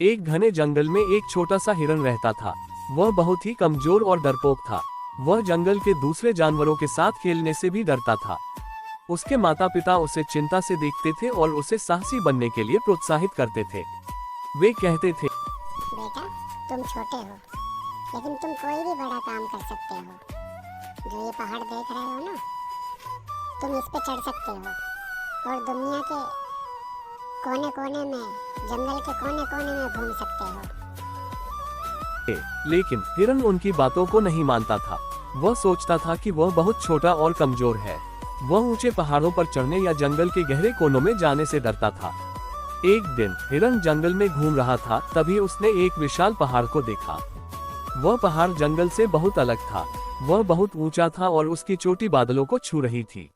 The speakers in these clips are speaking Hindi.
एक घने जंगल में एक छोटा सा हिरन रहता था। वह बहुत ही कमजोर और डरपोक था। वह जंगल के दूसरे जानवरों के साथ खेलने से भी डरता था। उसके माता पिता उसे चिंता से देखते थे और उसे साहसी बनने के लिए प्रोत्साहित करते थे। वे कहते थे, बेटा, तुम छोटे हो, लेकिन तुम कोई भी बड़ा काम कर सकते हो। जो ये पहाड़ देख रहे हो ना, तुम इस पे चढ़ सकते हो और दुनिया के कोने कोने में, जंगल के कोने कोने में घूम सकते हो। लेकिन हिरन उनकी बातों को नहीं मानता था। वह सोचता था कि वह बहुत छोटा और कमजोर है। वह ऊंचे पहाड़ों पर चढ़ने या जंगल के गहरे कोनों में जाने से डरता था। एक दिन हिरन जंगल में घूम रहा था, तभी उसने एक विशाल पहाड़ को देखा। वह पहाड़ जंगल से बहुत अलग था। वह बहुत ऊंचा था और उसकी चोटी बादलों को छू रही थी।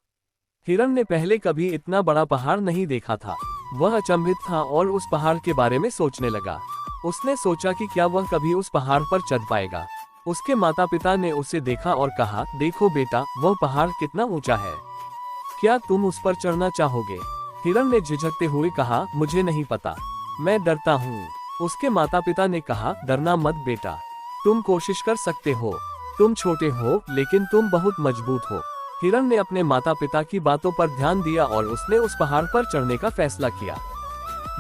हिरन ने पहले कभी इतना बड़ा पहाड़ नहीं देखा था। वह अचंभित था और उस पहाड़ के बारे में सोचने लगा। उसने सोचा कि क्या वह कभी उस पहाड़ पर चढ़ पाएगा। उसके माता पिता ने उसे देखा और कहा, देखो बेटा, वह पहाड़ कितना ऊंचा है। क्या तुम उस पर चढ़ना चाहोगे? हिरन ने झिझकते हुए कहा, मुझे नहीं पता, मैं डरता हूँ। उसके माता पिता ने कहा, डरना मत बेटा, तुम कोशिश कर सकते हो। तुम छोटे हो, लेकिन तुम बहुत मजबूत हो। हिरन ने अपने माता पिता की बातों पर ध्यान दिया और उसने उस पहाड़ पर चढ़ने का फैसला किया।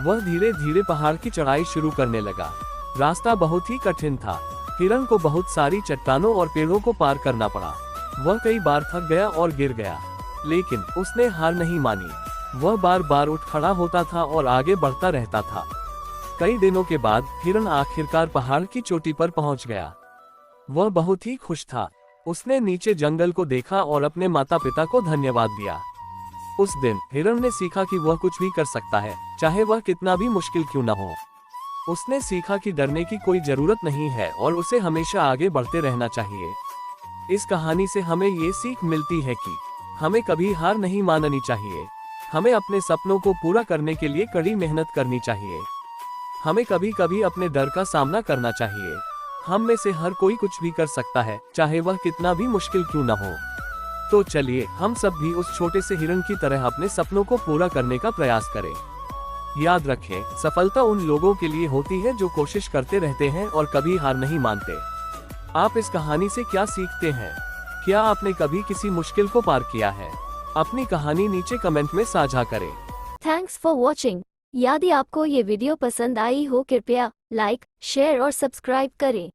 वह धीरे धीरे पहाड़ की चढ़ाई शुरू करने लगा। रास्ता बहुत ही कठिन था। हिरन को बहुत सारी चट्टानों और पेड़ों को पार करना पड़ा। वह कई बार थक गया और गिर गया, लेकिन उसने हार नहीं मानी। वह बार बार उठ खड़ा होता था और आगे बढ़ता रहता था। कई दिनों के बाद हिरन आखिरकार पहाड़ की चोटी पर पहुंच गया। वह बहुत ही खुश था। उसने नीचे जंगल को देखा और अपने माता पिता को धन्यवाद दिया। उस दिन हिरन ने सीखा कि वह कुछ भी कर सकता है, चाहे वह कितना भी मुश्किल क्यों न हो। उसने सीखा कि डरने की कोई जरूरत नहीं है और उसे हमेशा आगे बढ़ते रहना चाहिए। इस कहानी से हमें ये सीख मिलती है कि हमें कभी हार नहीं माननी चाहिए। हमें अपने सपनों को पूरा करने के लिए कड़ी मेहनत करनी चाहिए। हमें कभी कभी अपने डर का सामना करना चाहिए। हम में से हर कोई कुछ भी कर सकता है, चाहे वह कितना भी मुश्किल क्यों न हो। तो चलिए हम सब भी उस छोटे से हिरन की तरह अपने सपनों को पूरा करने का प्रयास करें। याद रखें, सफलता उन लोगों के लिए होती है जो कोशिश करते रहते हैं और कभी हार नहीं मानते। आप इस कहानी से क्या सीखते हैं? क्या आपने कभी किसी मुश्किल को पार किया है? अपनी कहानी नीचे कमेंट में साझा करें। Thanks for watching. यदि आपको ये वीडियो पसंद आई हो, कृपया लाइक, शेयर और सब्सक्राइब करें।